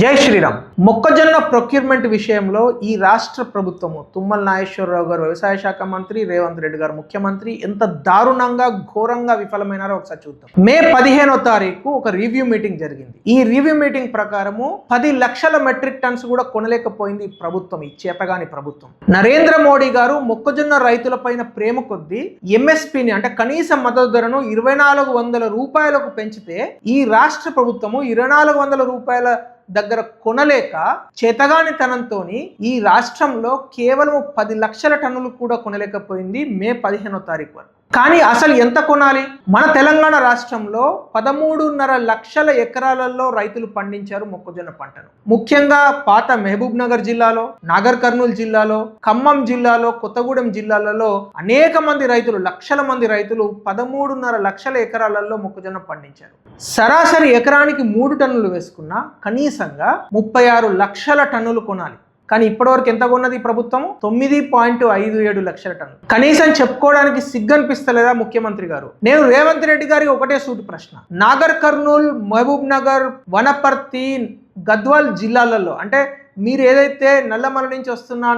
జై శ్రీరామ్. మొక్కజొన్న ప్రొక్యూర్మెంట్ విషయంలో ఈ రాష్ట్ర ప్రభుత్వము తుమ్మల నాగేశ్వరరావు గారు వ్యవసాయ శాఖ మంత్రి, రేవంత్ రెడ్డి గారు ముఖ్యమంత్రి ఎంత దారుణంగా ఘోరంగా విఫలమైనారో ఒకసారి చూద్దాం. మే 15వ తారీఖు ఒక రివ్యూ మీటింగ్ జరిగింది. ఈ రివ్యూ మీటింగ్ ప్రకారము 10 లక్షల మెట్రిక్ టన్స్ కూడా కొనలేకపోయింది ఈ ప్రభుత్వం, ఈ చేతగాని ప్రభుత్వం. నరేంద్ర మోడీ గారు మొక్కజొన్న రైతుల పైన ప్రేమ కొద్దీ ఎంఎస్పిని అంటే కనీస మద్దతు ధరను 2400 రూపాయలకు పెంచితే ఈ రాష్ట్ర ప్రభుత్వము 2400 రూపాయల దగ్గర కొనలేక చేతగానితనంతో ఈ రాష్ట్రంలో కేవలం 10 లక్షల టన్నులు కూడా కొనలేకపోయింది మే 15వ తారీఖు వరకు. కానీ అసలు ఎంత కొనాలి? మన తెలంగాణ రాష్ట్రంలో 13.5 లక్షల ఎకరాలలో రైతులు పండించారు మొక్కజొన్న పంటను. ముఖ్యంగా పాత మహబూబ్ నగర్ జిల్లాలో, నాగర్ కర్నూలు జిల్లాలో, ఖమ్మం జిల్లాలో, కొత్తగూడెం జిల్లాలలో అనేక మంది రైతులు, లక్షల మంది రైతులు 13.5 లక్షల ఎకరాలలో మొక్కజొన్న పండించారు. సరాసరి ఎకరానికి 3 టన్నులు వేసుకున్నా కనీసంగా 36 లక్షల టన్నులు కొనాలి. కానీ ఇప్పటివరకు ఎంత కొన్నది ప్రభుత్వం? 9.57 లక్షల టన్నులు. కనీసం చెప్పుకోవడానికి సిగ్గనిపిస్తలేదా ముఖ్యమంత్రి గారు? నేను రేవంత్ రెడ్డి గారికి ఒకటే సూటి ప్రశ్న. నాగర్ కర్నూల్, మహబూబ్ నగర్, వనపర్తి, గద్వాల్ జిల్లాలలో అంటే మీరు ఏదైతే నల్లమల నుంచి వస్తున్నా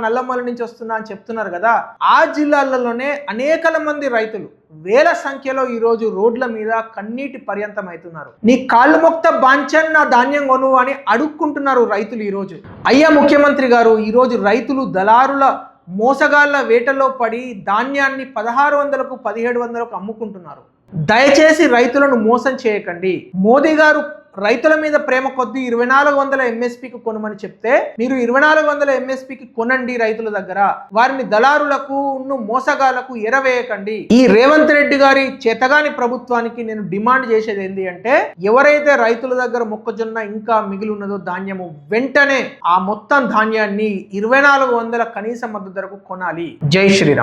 అని చెప్తున్నారు కదా, ఆ జిల్లాలలోనే అనేకల మంది రైతులు వేల సంఖ్యలో ఈ రోజు రోడ్ల మీద కన్నీటి పర్యంతం అవుతున్నారు. నీ కాళ్ళు మొక్త బాంచన్ నా ధాన్యం కొను అని అడుక్కుంటున్నారు రైతులు ఈ రోజు. అయ్యా ముఖ్యమంత్రి గారు, ఈ రోజు రైతులు దళారుల మోసగాళ్ల వేటలో పడి ధాన్యాన్ని 1600కు 1700కు అమ్ముకుంటున్నారు. దయచేసి రైతులను మోసం చేయకండి. మోదీ గారు రైతుల మీద ప్రేమ కొద్దీ 2400 ఎంఎస్పీకి కొనమని చెప్తే మీరు 2400 ఎంఎస్పీకి కొనండి రైతుల దగ్గర. వారిని దళారులకు మోసగాళ్లకు ఎరవేయకండి. ఈ రేవంత్ రెడ్డి గారి చేతగాని ప్రభుత్వానికి నేను డిమాండ్ చేసేది ఏంటి అంటే, ఎవరైతే రైతుల దగ్గర మొక్కజొన్న ఇంకా మిగిలి ఉన్నదో ధాన్యము, వెంటనే ఆ మొత్తం ధాన్యాన్ని 2400 కనీస మద్దతు ధరకు కొనాలి. జై శ్రీరామ్.